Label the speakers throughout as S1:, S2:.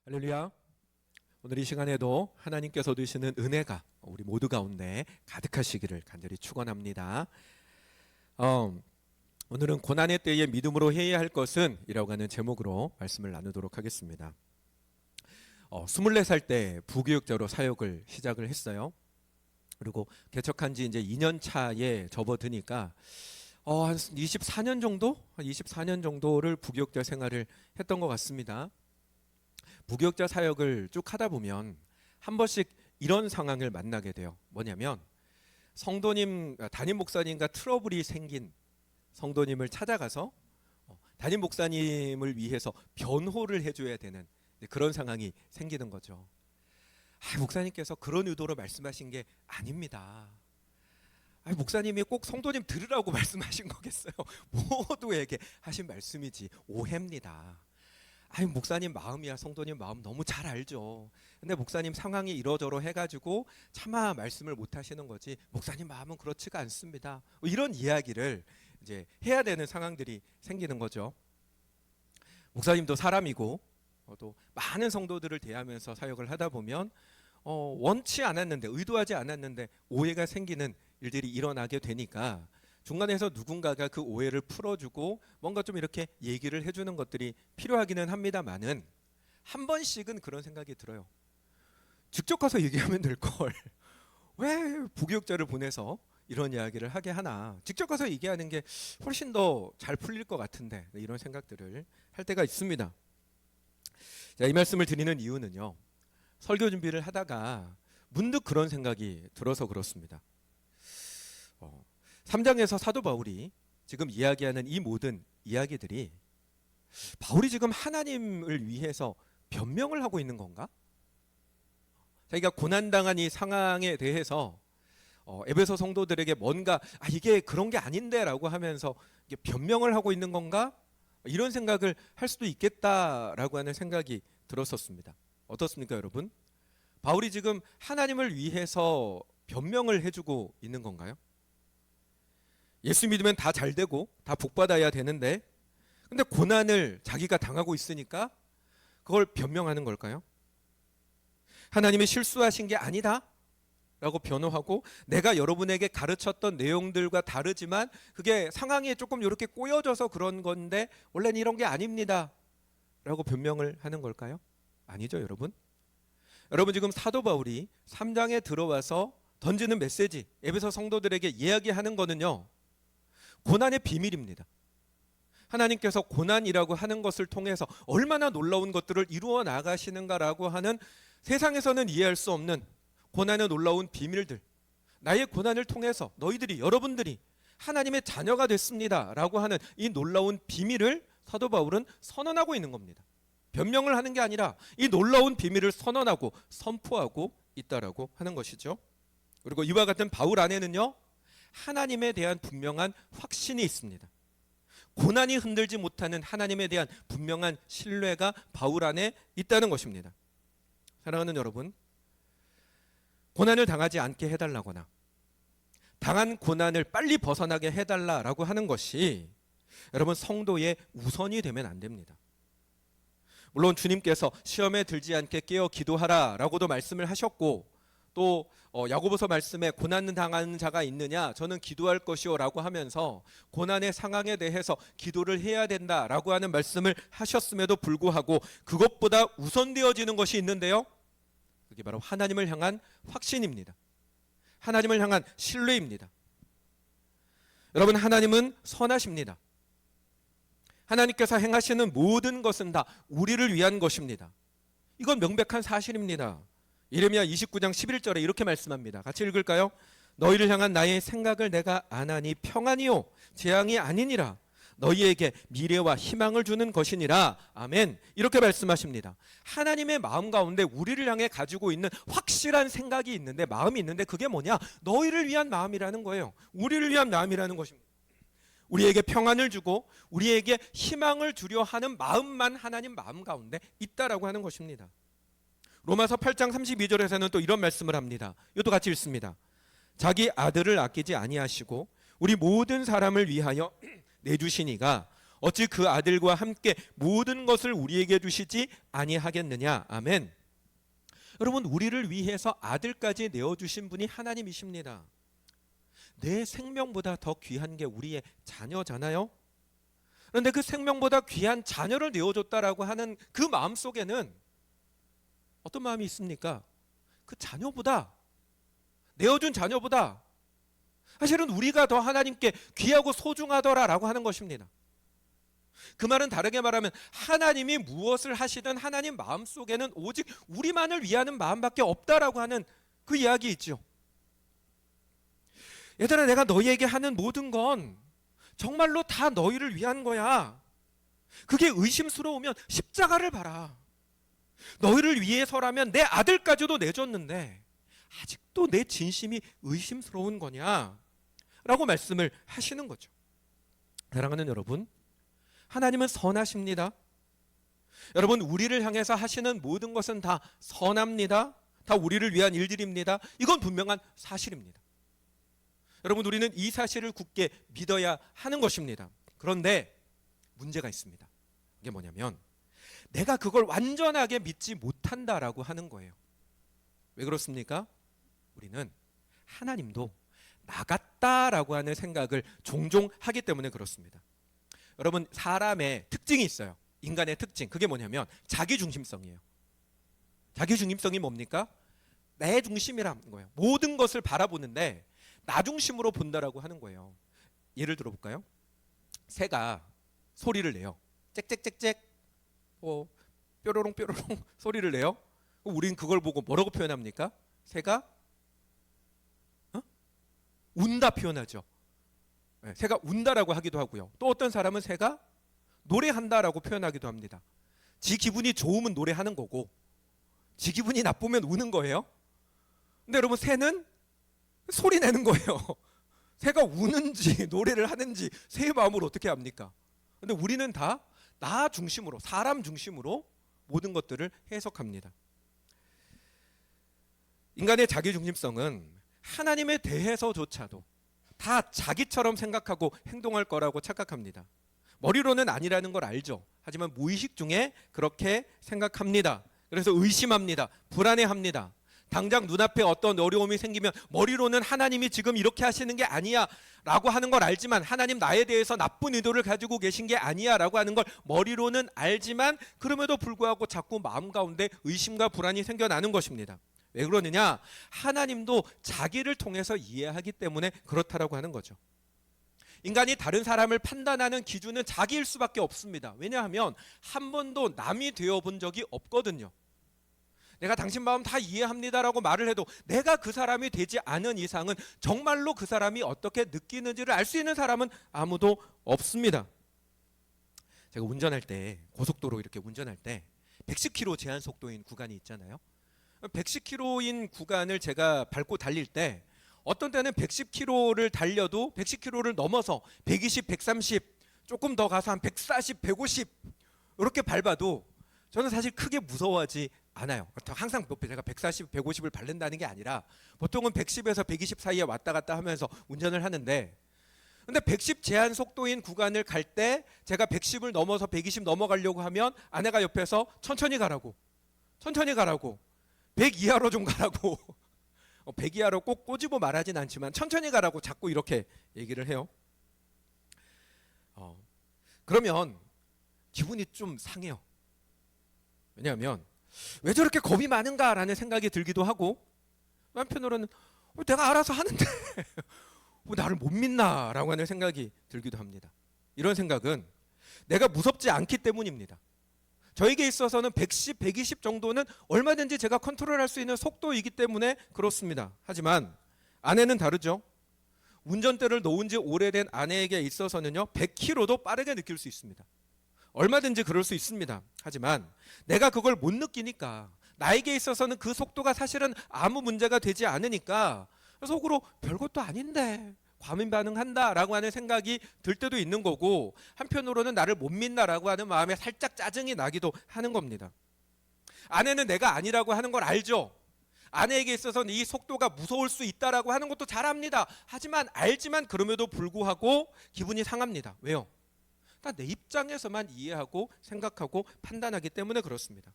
S1: 할렐루야. 오늘 이 시간에도 하나님께서 주시는 은혜가 우리 모두 가운데 가득하시기를 간절히 축원합니다. 오늘은 고난의 때에 믿음으로 해야 할 것은 이라고 하는 제목으로 말씀을 나누도록 하겠습니다. 24살 때 부교육자로 사역을 시작을 했어요. 그리고 개척한 지 이제 2년 차에 접어드니까 한 24년 정도를 부교육자 생활을 했던 것 같습니다. 부교육자 사역을 쭉 하다 보면 한 번씩 이런 상황을 만나게 돼요. 뭐냐면 성도님, 담임 목사님과 트러블이 생긴 성도님을 찾아가서 담임 목사님을 위해서 변호를 해줘야 되는 그런 상황이 생기는 거죠. 목사님께서 그런 의도로 말씀하신 게 아닙니다. 목사님이 꼭 성도님 들으라고 말씀하신 거겠어요. 모두에게 하신 말씀이지 오해입니다. 목사님 마음이야 성도님 마음 너무 잘 알죠. 근데 목사님 상황이 이러저러 해가지고 차마 말씀을 못 하시는 거지 목사님 마음은 그렇지가 않습니다. 이런 이야기를 이제 해야 되는 상황들이 생기는 거죠. 목사님도 사람이고 또 많은 성도들을 대하면서 사역을 하다 보면 원치 않았는데 의도하지 않았는데 오해가 생기는 일들이 일어나게 되니까 중간에서 누군가가 그 오해를 풀어주고 뭔가 좀 이렇게 얘기를 해주는 것들이 필요하기는 합니다만은 한 번씩은 그런 생각이 들어요. 직접 가서 얘기하면 될 걸 왜 부교육자를 보내서 이런 이야기를 하게 하나. 직접 가서 얘기하는 게 훨씬 더 잘 풀릴 것 같은데 이런 생각들을 할 때가 있습니다. 자, 이 말씀을 드리는 이유는요, 설교 준비를 하다가 문득 그런 생각이 들어서 그렇습니다. 3장에서 사도 바울이 지금 이야기하는 이 모든 이야기들이 바울이 지금 하나님을 위해서 변명을 하고 있는 건가? 자기가 고난당한 이 상황에 대해서 에베소 성도들에게 뭔가 이게 그런 게 아닌데 라고 하면서 이게 변명을 하고 있는 건가? 이런 생각을 할 수도 있겠다라고 하는 생각이 들었었습니다. 어떻습니까 여러분? 바울이 지금 하나님을 위해서 변명을 해주고 있는 건가요? 예수 믿으면 다 잘되고 다 복받아야 되는데 근데 고난을 자기가 당하고 있으니까 그걸 변명하는 걸까요? 하나님이 실수하신 게 아니다 라고 변호하고 내가 여러분에게 가르쳤던 내용들과 다르지만 그게 상황이 조금 이렇게 꼬여져서 그런 건데 원래는 이런 게 아닙니다 라고 변명을 하는 걸까요? 아니죠 여러분. 여러분 지금 사도 바울이 3장에 들어와서 던지는 메시지 에베소 성도들에게 이야기하는 거는요, 고난의 비밀입니다. 하나님께서 고난이라고 하는 것을 통해서 얼마나 놀라운 것들을 이루어 나가시는가라고 하는 세상에서는 이해할 수 없는 고난의 놀라운 비밀들, 나의 고난을 통해서 너희들이 여러분들이 하나님의 자녀가 됐습니다 라고 하는 이 놀라운 비밀을 사도 바울은 선언하고 있는 겁니다. 변명을 하는 게 아니라 이 놀라운 비밀을 선언하고 선포하고 있다라고 하는 것이죠. 그리고 이와 같은 바울 안에는요, 하나님에 대한 분명한 확신이 있습니다. 고난이 흔들지 못하는 하나님에 대한 분명한 신뢰가 바울 안에 있다는 것입니다. 사랑하는 여러분, 고난을 당하지 않게 해달라거나 당한 고난을 빨리 벗어나게 해달라고 하는 것이 여러분 성도의 우선이 되면 안 됩니다. 물론 주님께서 시험에 들지 않게 깨어 기도하라 라고도 말씀을 하셨고 또 야고보서 말씀에 고난 당하는 자가 있느냐 저는 기도할 것이요 라고 하면서 고난의 상황에 대해서 기도를 해야 된다라고 하는 말씀을 하셨음에도 불구하고 그것보다 우선되어지는 것이 있는데요, 그게 바로 하나님을 향한 확신입니다. 하나님을 향한 신뢰입니다. 여러분, 하나님은 선하십니다. 하나님께서 행하시는 모든 것은 다 우리를 위한 것입니다. 이건 명백한 사실입니다. 예레미야 29장 11절에 이렇게 말씀합니다. 같이 읽을까요? 너희를 향한 나의 생각을 내가 아나니 평안이요 재앙이 아니니라. 너희에게 미래와 희망을 주는 것이니라. 아멘. 이렇게 말씀하십니다. 하나님의 마음 가운데 우리를 향해 가지고 있는 확실한 생각이 있는데, 마음이 있는데 그게 뭐냐? 너희를 위한 마음이라는 거예요. 우리를 위한 마음이라는 것입니다. 우리에게 평안을 주고 우리에게 희망을 주려 하는 마음만 하나님 마음 가운데 있다라고 하는 것입니다. 로마서 8장 32절에서는 또 이런 말씀을 합니다. 이것도 같이 읽습니다. 자기 아들을 아끼지 아니하시고 우리 모든 사람을 위하여 내주시니가 어찌 그 아들과 함께 모든 것을 우리에게 주시지 아니하겠느냐. 아멘. 여러분, 우리를 위해서 아들까지 내어주신 분이 하나님이십니다. 내 생명보다 더 귀한 게 우리의 자녀잖아요. 그런데 그 생명보다 귀한 자녀를 내어줬다라고 하는 그 마음 속에는 어떤 마음이 있습니까? 그 자녀보다, 내어준 자녀보다 사실은 우리가 더 하나님께 귀하고 소중하더라라고 하는 것입니다. 그 말은 다르게 말하면 하나님이 무엇을 하시든 하나님 마음속에는 오직 우리만을 위하는 마음밖에 없다라고 하는 그 이야기 있죠. 얘들아, 내가 너희에게 하는 모든 건 정말로 다 너희를 위한 거야. 그게 의심스러우면 십자가를 봐라. 너희를 위해서라면 내 아들까지도 내줬는데 아직도 내 진심이 의심스러운 거냐? 라고 말씀을 하시는 거죠. 사랑하는 여러분, 하나님은 선하십니다. 여러분, 우리를 향해서 하시는 모든 것은 다 선합니다. 다 우리를 위한 일들입니다. 이건 분명한 사실입니다. 여러분, 우리는 이 사실을 굳게 믿어야 하는 것입니다. 그런데 문제가 있습니다. 이게 뭐냐면 내가 그걸 완전하게 믿지 못한다라고 하는 거예요. 왜 그렇습니까? 우리는 하나님도 나 같다라고 하는 생각을 종종 하기 때문에 그렇습니다. 여러분, 사람의 특징이 있어요. 인간의 특징. 그게 뭐냐면 자기중심성이에요. 자기중심성이 뭡니까? 내 중심이라는 거예요. 모든 것을 바라보는데 나 중심으로 본다라고 하는 거예요. 예를 들어볼까요? 새가 소리를 내요. 짹짹짹짹, 뾰로롱 뾰로롱 소리를 내요. 우린 그걸 보고 뭐라고 표현합니까? 새가 운다 표현하죠. 네, 새가 운다라고 하기도 하고요. 또 어떤 사람은 새가 노래한다라고 표현하기도 합니다. 지 기분이 좋으면 노래하는 거고 지 기분이 나쁘면 우는 거예요. 근데 여러분, 새는 소리 내는 거예요. 새가 우는지 노래를 하는지 새의 마음을 어떻게 압니까? 근데 우리는 다 나 중심으로, 사람 중심으로 모든 것들을 해석합니다. 인간의 자기중심성은 하나님에 대해서조차도 다 자기처럼 생각하고 행동할 거라고 착각합니다. 머리로는 아니라는 걸 알죠. 하지만 무의식 중에 그렇게 생각합니다. 그래서 의심합니다. 불안해합니다. 당장 눈앞에 어떤 어려움이 생기면 머리로는 하나님이 지금 이렇게 하시는 게 아니야 라고 하는 걸 알지만, 하나님 나에 대해서 나쁜 의도를 가지고 계신 게 아니야 라고 하는 걸 머리로는 알지만 그럼에도 불구하고 자꾸 마음 가운데 의심과 불안이 생겨나는 것입니다. 왜 그러느냐? 하나님도 자기를 통해서 이해하기 때문에 그렇다라고 하는 거죠. 인간이 다른 사람을 판단하는 기준은 자기일 수밖에 없습니다. 왜냐하면 한 번도 남이 되어본 적이 없거든요. 내가 당신 마음 다 이해합니다라고 말을 해도 내가 그 사람이 되지 않은 이상은 정말로 그 사람이 어떻게 느끼는지를 알 수 있는 사람은 아무도 없습니다. 제가 운전할 때, 고속도로 이렇게 운전할 때 110km 제한 속도인 구간이 있잖아요. 110km인 구간을 제가 밟고 달릴 때 어떤 때는 110km를 달려도 110km를 넘어서 120, 130, 조금 더 가서 한 140, 150 이렇게 밟아도 저는 사실 크게 무서워하지 않아요. 항상 제가 140, 150을 밟는다는 게 아니라 보통은 110에서 120 사이에 왔다 갔다 하면서 운전을 하는데, 근데 110 제한 속도인 구간을 갈 때 제가 110을 넘어서 120 넘어가려고 하면 아내가 옆에서 천천히 가라고 100 이하로 좀 가라고 100 이하로 꼭 꼬집어 말하진 않지만 천천히 가라고 자꾸 이렇게 얘기를 해요. 그러면 기분이 좀 상해요. 왜냐하면 왜 저렇게 겁이 많은가라는 생각이 들기도 하고, 한편으로는 내가 알아서 하는데 나를 못 믿나라고 하는 생각이 들기도 합니다. 이런 생각은 내가 무섭지 않기 때문입니다. 저에게 있어서는 110, 120 정도는 얼마든지 제가 컨트롤할 수 있는 속도이기 때문에 그렇습니다. 하지만 아내는 다르죠. 운전대를 놓은 지 오래된 아내에게 있어서는요, 100km도 빠르게 느낄 수 있습니다. 얼마든지 그럴 수 있습니다. 하지만 내가 그걸 못 느끼니까, 나에게 있어서는 그 속도가 사실은 아무 문제가 되지 않으니까 속으로 별것도 아닌데 과민 반응한다라고 하는 생각이 들 때도 있는 거고, 한편으로는 나를 못 믿나라고 하는 마음에 살짝 짜증이 나기도 하는 겁니다. 아내는 내가 아니라고 하는 걸 알죠. 아내에게 있어서는 이 속도가 무서울 수 있다라고 하는 것도 잘 압니다. 하지만 알지만 그럼에도 불구하고 기분이 상합니다. 왜요? 다 내 입장에서만 이해하고 생각하고 판단하기 때문에 그렇습니다.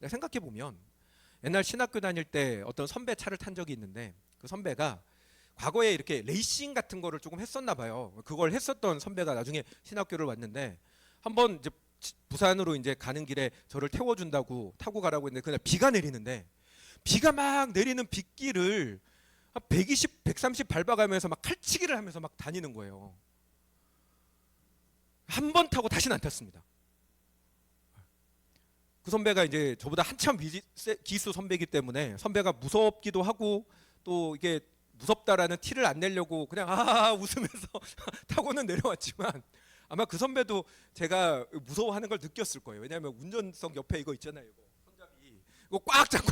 S1: 생각해 보면 옛날 신학교 다닐 때 어떤 선배 차를 탄 적이 있는데 그 선배가 과거에 이렇게 레이싱 같은 거를 조금 했었나 봐요. 그걸 했었던 선배가 나중에 신학교를 왔는데 한번 이제 부산으로 이제 가는 길에 저를 태워준다고 타고 가라고 했는데 그날 비가 내리는데 비가 막 내리는 빗길을 한 120, 130 밟아가면서 막 칼치기를 하면서 막 다니는 거예요. 한 번 타고 다시는 안 탔습니다. 그 선배가 이제 저보다 한참 기수 선배이기 때문에 선배가 무섭기도 하고 또 이게 무섭다라는 티를 안 내려고 그냥 웃으면서 타고는 내려왔지만 아마 그 선배도 제가 무서워하는 걸 느꼈을 거예요. 왜냐하면 운전석 옆에 이거 있잖아요. 이거 손잡이 이거 꽉 잡고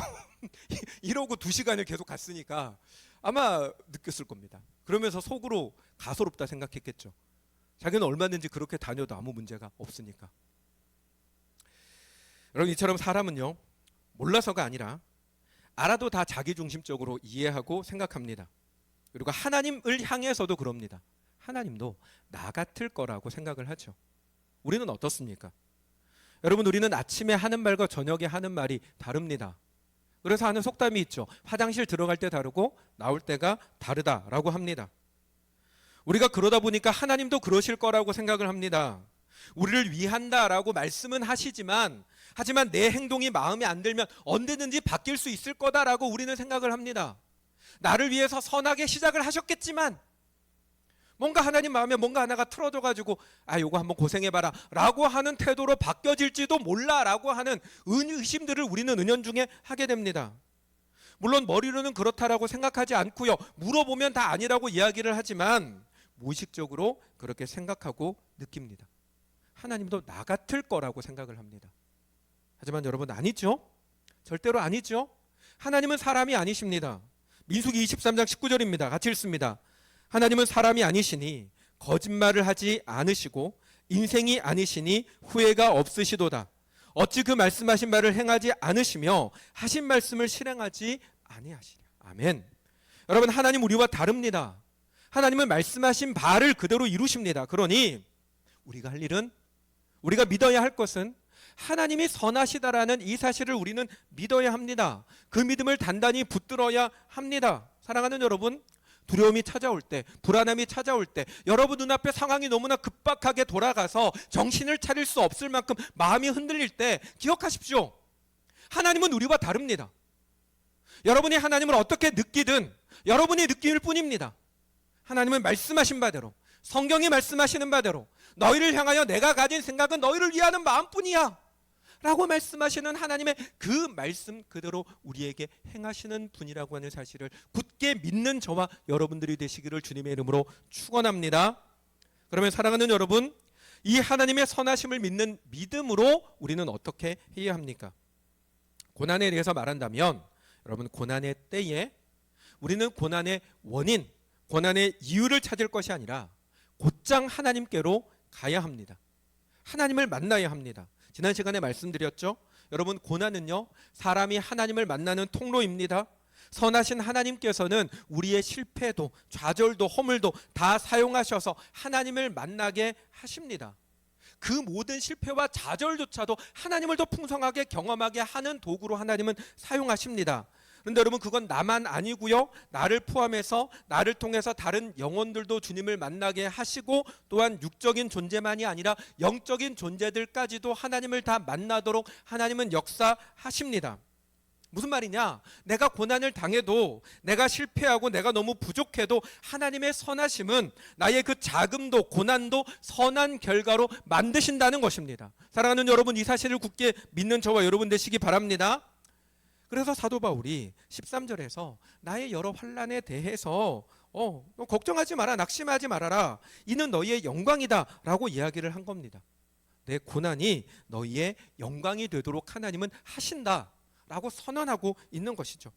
S1: 이러고 2시간을 계속 갔으니까 아마 느꼈을 겁니다. 그러면서 속으로 가소롭다 생각했겠죠. 자기는 얼마든지 그렇게 다녀도 아무 문제가 없으니까. 여러분 이처럼 사람은요 몰라서가 아니라 알아도 다 자기중심적으로 이해하고 생각합니다. 그리고 하나님을 향해서도 그럽니다. 하나님도 나 같을 거라고 생각을 하죠. 우리는 어떻습니까? 여러분 우리는 아침에 하는 말과 저녁에 하는 말이 다릅니다. 그래서 하는 속담이 있죠. 화장실 들어갈 때 다르고 나올 때가 다르다라고 합니다. 우리가 그러다 보니까 하나님도 그러실 거라고 생각을 합니다. 우리를 위한다라고 말씀은 하시지만 하지만 내 행동이 마음에 안 들면 언제든지 바뀔 수 있을 거다라고 우리는 생각을 합니다. 나를 위해서 선하게 시작을 하셨겠지만 뭔가 하나님 마음에 뭔가 하나가 틀어져가지고 요거 한번 고생해봐라 라고 하는 태도로 바뀌어질지도 몰라 라고 하는 의심들을 우리는 은연중에 하게 됩니다. 물론 머리로는 그렇다라고 생각하지 않고요. 물어보면 다 아니라고 이야기를 하지만 무의식적으로 그렇게 생각하고 느낍니다. 하나님도 나 같을 거라고 생각을 합니다. 하지만 여러분 아니죠? 절대로 아니죠? 하나님은 사람이 아니십니다. 민수기 23장 19절입니다. 같이 읽습니다. 하나님은 사람이 아니시니 거짓말을 하지 않으시고 인생이 아니시니 후회가 없으시도다. 어찌 그 말씀하신 바를 행하지 않으시며 하신 말씀을 실행하지 아니하시냐. 아멘. 여러분 하나님 우리와 다릅니다. 하나님은 말씀하신 바를 그대로 이루십니다. 그러니 우리가 할 일은 우리가 믿어야 할 것은 하나님이 선하시다라는 이 사실을 우리는 믿어야 합니다. 그 믿음을 단단히 붙들어야 합니다. 사랑하는 여러분, 두려움이 찾아올 때, 불안함이 찾아올 때, 여러분 눈앞에 상황이 너무나 급박하게 돌아가서 정신을 차릴 수 없을 만큼 마음이 흔들릴 때 기억하십시오. 하나님은 우리와 다릅니다. 여러분이 하나님을 어떻게 느끼든 여러분이 느낄 뿐입니다. 하나님은 말씀하신 바대로, 성경이 말씀하시는 바대로 너희를 향하여 내가 가진 생각은 너희를 위하는 마음뿐이야 라고 말씀하시는 하나님의 그 말씀 그대로 우리에게 행하시는 분이라고 하는 사실을 굳게 믿는 저와 여러분들이 되시기를 주님의 이름으로 축원합니다. 그러면 사랑하는 여러분, 이 하나님의 선하심을 믿는 믿음으로 우리는 어떻게 해야 합니까? 고난에 대해서 말한다면 여러분 고난의 때에 우리는 고난의 원인, 고난의 이유를 찾을 것이 아니라 곧장 하나님께로 가야 합니다. 하나님을 만나야 합니다. 지난 시간에 말씀드렸죠. 여러분 고난은요 사람이 하나님을 만나는 통로입니다. 선하신 하나님께서는 우리의 실패도 좌절도 허물도 다 사용하셔서 하나님을 만나게 하십니다. 그 모든 실패와 좌절조차도 하나님을 더 풍성하게 경험하게 하는 도구로 하나님은 사용하십니다. 그런데 여러분 그건 나만 아니고요. 나를 포함해서 나를 통해서 다른 영혼들도 주님을 만나게 하시고 또한 육적인 존재만이 아니라 영적인 존재들까지도 하나님을 다 만나도록 하나님은 역사하십니다. 무슨 말이냐? 내가 고난을 당해도 내가 실패하고 내가 너무 부족해도 하나님의 선하심은 나의 그 자금도 고난도 선한 결과로 만드신다는 것입니다. 사랑하는 여러분 이 사실을 굳게 믿는 저와 여러분 되시기 바랍니다. 그래서 사도 바울이 13절에서 나의 여러 환난에 대해서 걱정하지 마라, 낙심하지 말아라, 이는 너희의 영광이다 라고 이야기를 한 겁니다. 내 고난이 너희의 영광이 되도록 하나님은 하신다 라고 선언하고 있는 것이죠.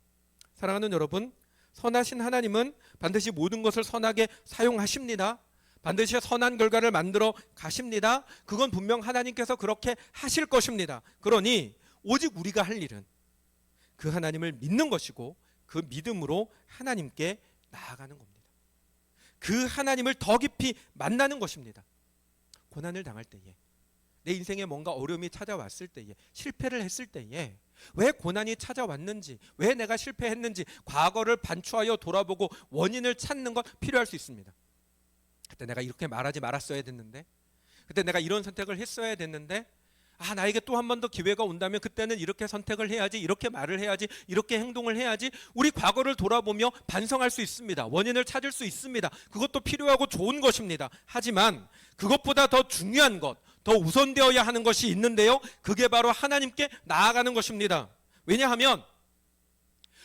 S1: 사랑하는 여러분, 선하신 하나님은 반드시 모든 것을 선하게 사용하십니다. 반드시 선한 결과를 만들어 가십니다. 그건 분명 하나님께서 그렇게 하실 것입니다. 그러니 오직 우리가 할 일은 그 하나님을 믿는 것이고 그 믿음으로 하나님께 나아가는 겁니다. 그 하나님을 더 깊이 만나는 것입니다. 고난을 당할 때에, 내 인생에 뭔가 어려움이 찾아왔을 때에, 실패를 했을 때에 왜 고난이 찾아왔는지, 왜 내가 실패했는지 과거를 반추하여 돌아보고 원인을 찾는 것 필요할 수 있습니다. 그때 내가 이렇게 말하지 말았어야 됐는데, 그때 내가 이런 선택을 했어야 됐는데, 나에게 또 한 번 더 기회가 온다면 그때는 이렇게 선택을 해야지, 이렇게 말을 해야지, 이렇게 행동을 해야지. 우리 과거를 돌아보며 반성할 수 있습니다. 원인을 찾을 수 있습니다. 그것도 필요하고 좋은 것입니다. 하지만 그것보다 더 중요한 것, 더 우선되어야 하는 것이 있는데요, 그게 바로 하나님께 나아가는 것입니다. 왜냐하면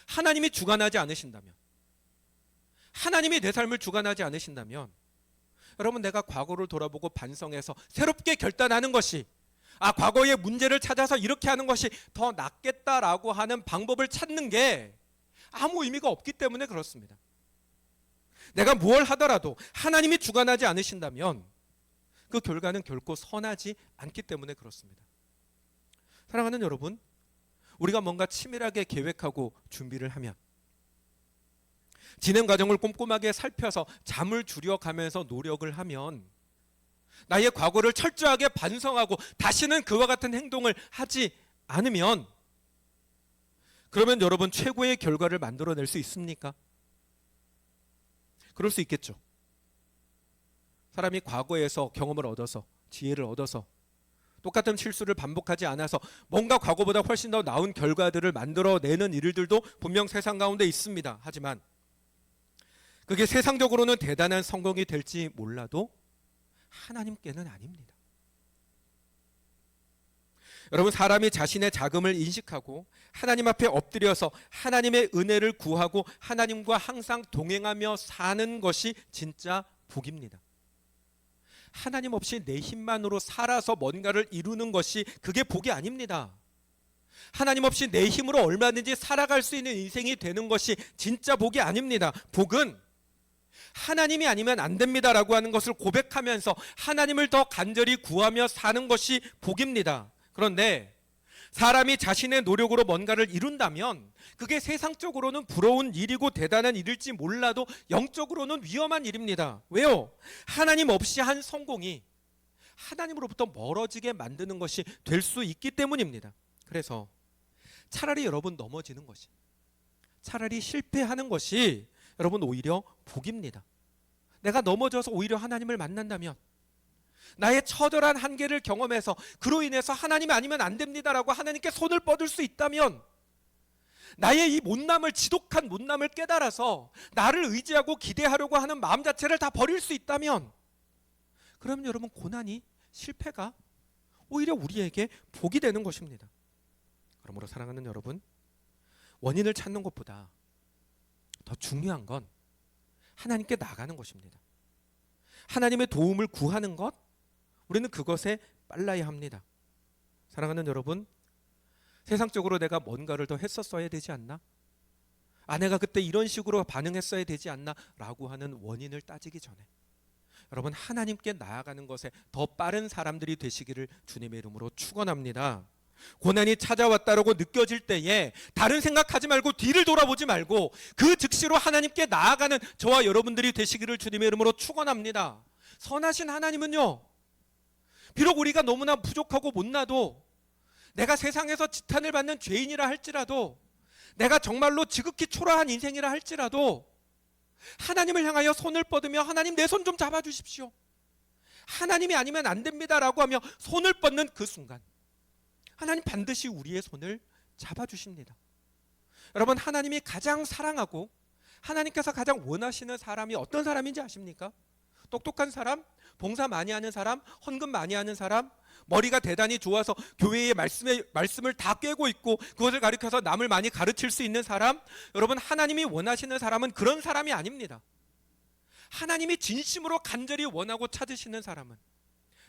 S1: 하나님이 주관하지 않으신다면, 하나님이 내 삶을 주관하지 않으신다면, 여러분, 내가 과거를 돌아보고 반성해서 새롭게 결단하는 것이, 과거의 문제를 찾아서 이렇게 하는 것이 더 낫겠다라고 하는 방법을 찾는 게 아무 의미가 없기 때문에 그렇습니다. 내가 무엇을 하더라도 하나님이 주관하지 않으신다면 그 결과는 결코 선하지 않기 때문에 그렇습니다. 사랑하는 여러분, 우리가 뭔가 치밀하게 계획하고 준비를 하면, 진행 과정을 꼼꼼하게 살펴서 잠을 줄여가면서 노력을 하면, 나의 과거를 철저하게 반성하고 다시는 그와 같은 행동을 하지 않으면, 그러면 여러분 최고의 결과를 만들어낼 수 있습니까? 그럴 수 있겠죠. 사람이 과거에서 경험을 얻어서, 지혜를 얻어서 똑같은 실수를 반복하지 않아서 뭔가 과거보다 훨씬 더 나은 결과들을 만들어내는 일들도 분명 세상 가운데 있습니다. 하지만 그게 세상적으로는 대단한 성공이 될지 몰라도 하나님께는 아닙니다. 여러분, 사람이 자신의 자금을 인식하고 하나님 앞에 엎드려서 하나님의 은혜를 구하고 하나님과 항상 동행하며 사는 것이 진짜 복입니다. 하나님 없이 내 힘만으로 살아서 뭔가를 이루는 것이, 그게 복이 아닙니다. 하나님 없이 내 힘으로 얼마든지 살아갈 수 있는 인생이 되는 것이 진짜 복이 아닙니다. 복은 하나님이 아니면 안 됩니다라고 하는 것을 고백하면서 하나님을 더 간절히 구하며 사는 것이 복입니다. 그런데 사람이 자신의 노력으로 뭔가를 이룬다면 그게 세상적으로는 부러운 일이고 대단한 일일지 몰라도 영적으로는 위험한 일입니다. 왜요? 하나님 없이 한 성공이 하나님으로부터 멀어지게 만드는 것이 될 수 있기 때문입니다. 그래서 차라리 여러분 넘어지는 것이, 차라리 실패하는 것이 여러분 오히려 복입니다. 내가 넘어져서 오히려 하나님을 만난다면, 나의 처절한 한계를 경험해서 그로 인해서 하나님이 아니면 안 됩니다라고 하나님께 손을 뻗을 수 있다면, 나의 이 못남을, 지독한 못남을 깨달아서 나를 의지하고 기대하려고 하는 마음 자체를 다 버릴 수 있다면, 그러면 여러분 고난이, 실패가 오히려 우리에게 복이 되는 것입니다. 그러므로 사랑하는 여러분, 원인을 찾는 것보다 더 중요한 건 하나님께 나가는 것입니다. 하나님의 도움을 구하는 것, 우리는 그것에 빨라야 합니다. 사랑하는 여러분, 세상적으로 내가 뭔가를 더 했었어야 되지 않나? 내가 그때 이런 식으로 반응했어야 되지 않나? 라고 하는 원인을 따지기 전에 여러분, 하나님께 나아가는 것에 더 빠른 사람들이 되시기를 주님의 이름으로 축원합니다. 고난이 찾아왔다라고 느껴질 때에 다른 생각하지 말고 뒤를 돌아보지 말고 그 즉시로 하나님께 나아가는 저와 여러분들이 되시기를 주님의 이름으로 축원합니다. 선하신 하나님은요, 비록 우리가 너무나 부족하고 못나도, 내가 세상에서 지탄을 받는 죄인이라 할지라도, 내가 정말로 지극히 초라한 인생이라 할지라도 하나님을 향하여 손을 뻗으며 하나님 내 손 좀 잡아주십시오, 하나님이 아니면 안 됩니다라고 하며 손을 뻗는 그 순간 하나님 반드시 우리의 손을 잡아주십니다. 여러분, 하나님이 가장 사랑하고 하나님께서 가장 원하시는 사람이 어떤 사람인지 아십니까? 똑똑한 사람, 봉사 많이 하는 사람, 헌금 많이 하는 사람, 머리가 대단히 좋아서 교회의 말씀을 다 꿰고 있고 그것을 가르쳐서 남을 많이 가르칠 수 있는 사람. 여러분, 하나님이 원하시는 사람은 그런 사람이 아닙니다. 하나님이 진심으로 간절히 원하고 찾으시는 사람은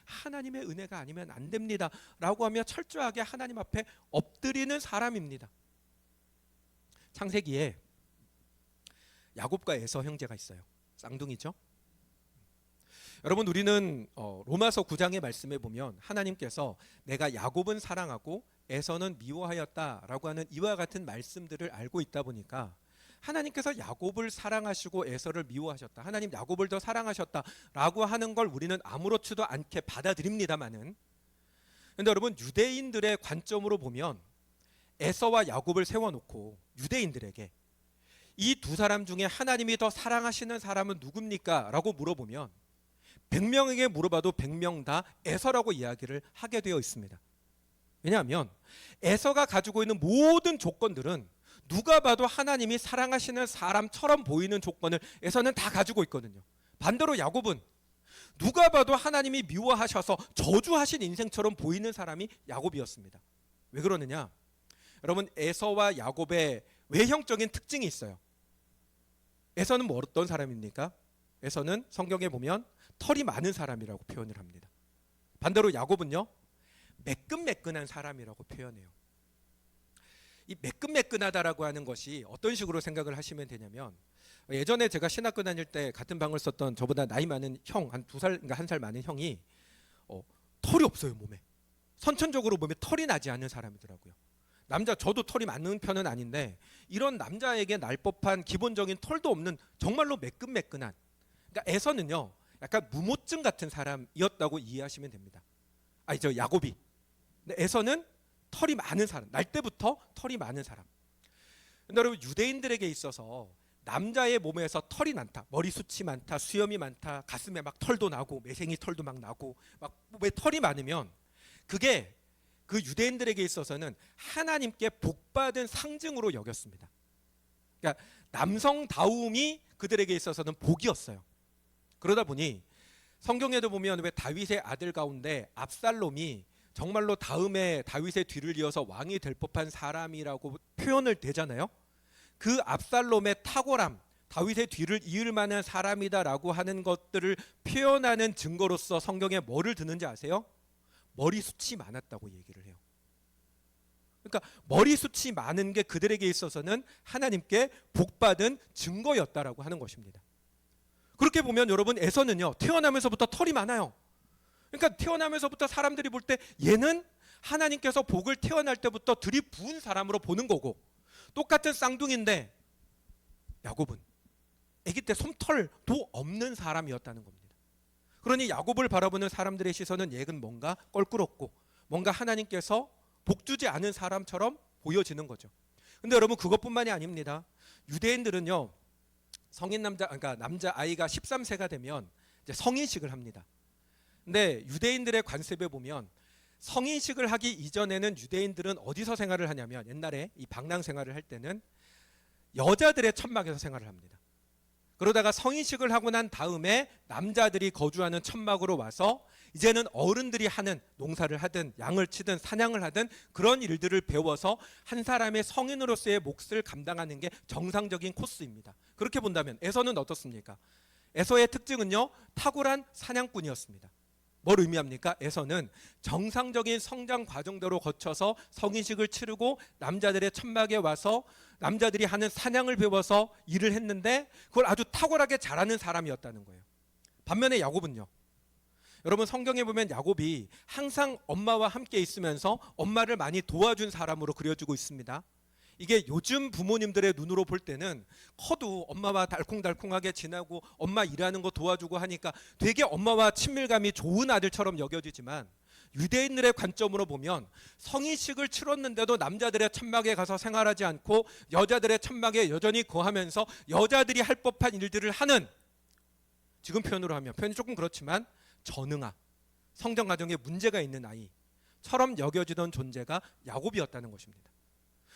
S1: 하나님의 은혜가 아니면 안 됩니다 라고 하며 철저하게 하나님 앞에 엎드리는 사람입니다. 창세기에 야곱과 에서 형제가 있어요. 쌍둥이죠. 여러분, 우리는 로마서 9장의 말씀에 보면 하나님께서 내가 야곱은 사랑하고 에서는 미워하였다라고 하는 이와 같은 말씀들을 알고 있다 보니까 하나님께서 야곱을 사랑하시고 에서를 미워하셨다, 하나님 야곱을 더 사랑하셨다라고 하는 걸 우리는 아무렇지도 않게 받아들입니다만은, 근데 여러분 유대인들의 관점으로 보면 에서와 야곱을 세워놓고 유대인들에게 이 두 사람 중에 하나님이 더 사랑하시는 사람은 누굽니까? 라고 물어보면 100명에게 물어봐도 100명 다 에서라고 이야기를 하게 되어 있습니다. 왜냐하면 에서가 가지고 있는 모든 조건들은 누가 봐도 하나님이 사랑하시는 사람처럼 보이는 조건을 에서는 다 가지고 있거든요. 반대로 야곱은 누가 봐도 하나님이 미워하셔서 저주하신 인생처럼 보이는 사람이 야곱이었습니다. 왜 그러느냐? 여러분 에서와 야곱의 외형적인 특징이 있어요. 에서는 뭐 어떤 사람입니까? 에서는 성경에 보면 털이 많은 사람이라고 표현을 합니다. 반대로 야곱은요, 매끈매끈한 사람이라고 표현해요. 이 매끈매끈하다라고 하는 것이 어떤 식으로 생각을 하시면 되냐면, 예전에 제가 신학교 다닐 때 같은 방을 썼던 저보다 나이 많은 형, 한 2살, 그러니까 1살 많은 형이 털이 없어요, 몸에. 선천적으로 몸에 털이 나지 않는 사람이더라고요. 남자, 저도 털이 많은 편은 아닌데 이런 남자에게 날 법한 기본적인 털도 없는 정말로 매끈매끈한, 그러니까 에서는요 약간 무모증 같은 사람이었다고 이해하시면 됩니다. 아니죠, 야곱이. 근데 에서는 털이 많은 사람, 날 때부터 털이 많은 사람. 근데 여러분 유대인들에게 있어서 남자의 몸에서 털이 많다, 머리숱이 많다, 수염이 많다, 가슴에 막 털도 나고 매생이 털도 막 나고 막 왜 털이 많으면 그게 그 유대인들에게 있어서는 하나님께 복받은 상징으로 여겼습니다. 그러니까 남성다움이 그들에게 있어서는 복이었어요. 그러다 보니 성경에도 보면 왜 다윗의 아들 가운데 압살롬이 정말로 다음에 다윗의 뒤를 이어서 왕이 될 법한 사람이라고 표현을 되잖아요. 그 압살롬의 탁월함, 다윗의 뒤를 이을 만한 사람이다라고 하는 것들을 표현하는 증거로서 성경에 뭐를 드는지 아세요? 머리숱이 많았다고 얘기를 해요. 그러니까 머리숱이 많은 게 그들에게 있어서는 하나님께 복받은 증거였다라고 하는 것입니다. 그렇게 보면 여러분 에서는요 태어나면서부터 털이 많아요. 그러니까 태어나면서부터 사람들이 볼 때 얘는 하나님께서 복을 태어날 때부터 들이부은 사람으로 보는 거고, 똑같은 쌍둥이인데 야곱은 아기 때 솜털도 없는 사람이었다는 겁니다. 그러니 야곱을 바라보는 사람들의 시선은 얘는 뭔가 껄끄럽고 뭔가 하나님께서 복주지 않은 사람처럼 보여지는 거죠. 근데 여러분 그것뿐만이 아닙니다. 유대인들은요 성인 남자, 그러니까 남자 아이가 13세가 되면 이제 성인식을 합니다. 근데 유대인들의 관습에 보면 성인식을 하기 이전에는 유대인들은 어디서 생활을 하냐면, 옛날에 이 방랑 생활을 할 때는 여자들의 천막에서 생활을 합니다. 그러다가 성인식을 하고 난 다음에 남자들이 거주하는 천막으로 와서 이제는 어른들이 하는, 농사를 하든 양을 치든 사냥을 하든 그런 일들을 배워서 한 사람의 성인으로서의 몫을 감당하는 게 정상적인 코스입니다. 그렇게 본다면 에서는 어떻습니까? 에서의 특징은요 탁월한 사냥꾼이었습니다. 뭘 의미합니까? 에서는 정상적인 성장 과정대로 거쳐서 성인식을 치르고 남자들의 천막에 와서 남자들이 하는 사냥을 배워서 일을 했는데 그걸 아주 탁월하게 잘하는 사람이었다는 거예요. 반면에 야곱은요, 여러분 성경에 보면 야곱이 항상 엄마와 함께 있으면서 엄마를 많이 도와준 사람으로 그려지고 있습니다. 이게 요즘 부모님들의 눈으로 볼 때는 커도 엄마와 달콩달콩하게 지내고 엄마 일하는 거 도와주고 하니까 되게 엄마와 친밀감이 좋은 아들처럼 여겨지지만, 유대인들의 관점으로 보면 성인식을 치렀는데도 남자들의 천막에 가서 생활하지 않고 여자들의 천막에 여전히 거하면서 여자들이 할 법한 일들을 하는, 지금 표현으로 하면 표현이 조금 그렇지만 전응아, 성장 과정에 문제가 있는 아이처럼 여겨지던 존재가 야곱이었다는 것입니다.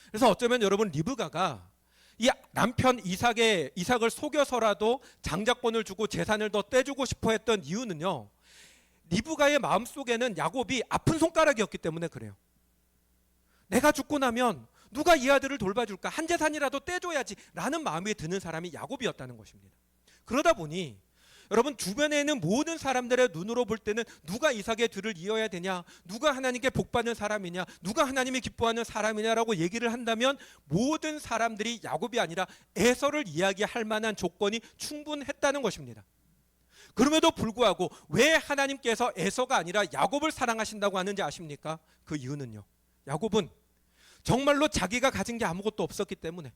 S1: 그래서 어쩌면 여러분 리브가가 이 남편 이삭을 속여서라도 장자권을 주고 재산을 더 떼주고 싶어 했던 이유는요, 리브가의 마음속에는 야곱이 아픈 손가락이었기 때문에 그래요. 내가 죽고 나면 누가 이 아들을 돌봐줄까, 한 재산이라도 떼줘야지 라는 마음이 드는 사람이 야곱이었다는 것입니다. 그러다 보니 여러분 주변에 있는 모든 사람들의 눈으로 볼 때는 누가 이삭의 뒤를 이어야 되냐, 누가 하나님께 복받는 사람이냐, 누가 하나님이 기뻐하는 사람이냐라고 얘기를 한다면 모든 사람들이 야곱이 아니라 에서를 이야기할 만한 조건이 충분했다는 것입니다. 그럼에도 불구하고 왜 하나님께서 에서가 아니라 야곱을 사랑하신다고 하는지 아십니까? 그 이유는요, 야곱은 정말로 자기가 가진 게 아무것도 없었기 때문에,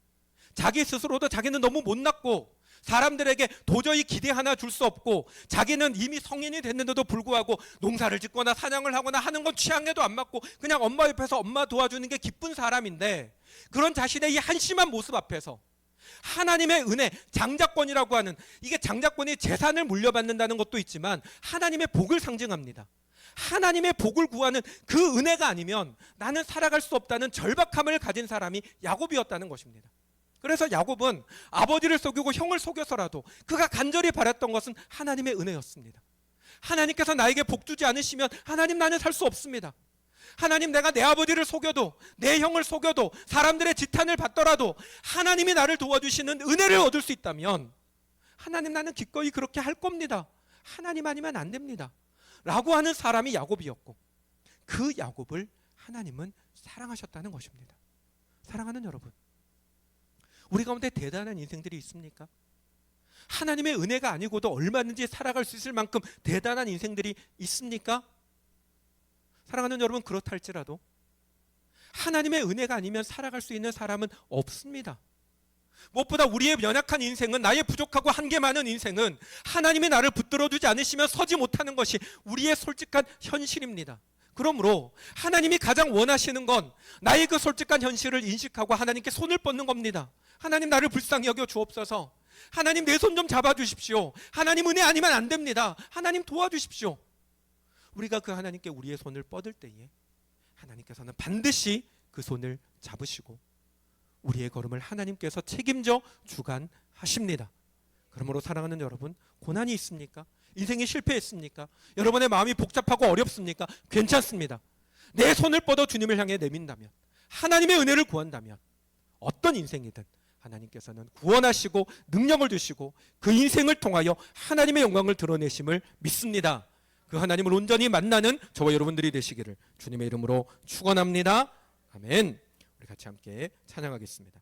S1: 자기 스스로도 자기는 너무 못났고 사람들에게 도저히 기대 하나 줄 수 없고 자기는 이미 성인이 됐는데도 불구하고 농사를 짓거나 사냥을 하거나 하는 건 취향에도 안 맞고 그냥 엄마 옆에서 엄마 도와주는 게 기쁜 사람인데 그런 자신의 이 한심한 모습 앞에서 하나님의 은혜, 장자권이라고 하는, 이게 장자권이 재산을 물려받는다는 것도 있지만 하나님의 복을 상징합니다. 하나님의 복을 구하는 그 은혜가 아니면 나는 살아갈 수 없다는 절박함을 가진 사람이 야곱이었다는 것입니다. 그래서 야곱은 아버지를 속이고 형을 속여서라도 그가 간절히 바랐던 것은 하나님의 은혜였습니다. 하나님께서 나에게 복 주지 않으시면 하나님 나는 살 수 없습니다. 하나님, 내가 내 아버지를 속여도 내 형을 속여도 사람들의 지탄을 받더라도 하나님이 나를 도와주시는 은혜를 얻을 수 있다면 하나님, 나는 기꺼이 그렇게 할 겁니다. 하나님 아니면 안 됩니다 라고 하는 사람이 야곱이었고, 그 야곱을 하나님은 사랑하셨다는 것입니다. 사랑하는 여러분, 우리 가운데 대단한 인생들이 있습니까? 하나님의 은혜가 아니고도 얼마든지 살아갈 수 있을 만큼 대단한 인생들이 있습니까? 사랑하는 여러분, 그렇다 할지라도 하나님의 은혜가 아니면 살아갈 수 있는 사람은 없습니다. 무엇보다 우리의 연약한 인생은, 나의 부족하고 한계 많은 인생은 하나님이 나를 붙들어주지 않으시면 서지 못하는 것이 우리의 솔직한 현실입니다. 그러므로 하나님이 가장 원하시는 건 나의 그 솔직한 현실을 인식하고 하나님께 손을 뻗는 겁니다. 하나님, 나를 불쌍히 여겨 주옵소서. 하나님, 내 손 좀 잡아주십시오. 하나님, 은혜 아니면 안 됩니다. 하나님, 도와주십시오. 우리가 그 하나님께 우리의 손을 뻗을 때에 하나님께서는 반드시 그 손을 잡으시고 우리의 걸음을 하나님께서 책임져 주관하십니다. 그러므로 사랑하는 여러분, 고난이 있습니까? 인생이 실패했습니까? 여러분의 마음이 복잡하고 어렵습니까? 괜찮습니다. 내 손을 뻗어 주님을 향해 내민다면, 하나님의 은혜를 구한다면 어떤 인생이든 하나님께서는 구원하시고 능력을 주시고 그 인생을 통하여 하나님의 영광을 드러내심을 믿습니다. 그 하나님을 온전히 만나는 저와 여러분들이 되시기를 주님의 이름으로 축원합니다. 아멘. 우리 같이 함께 찬양하겠습니다.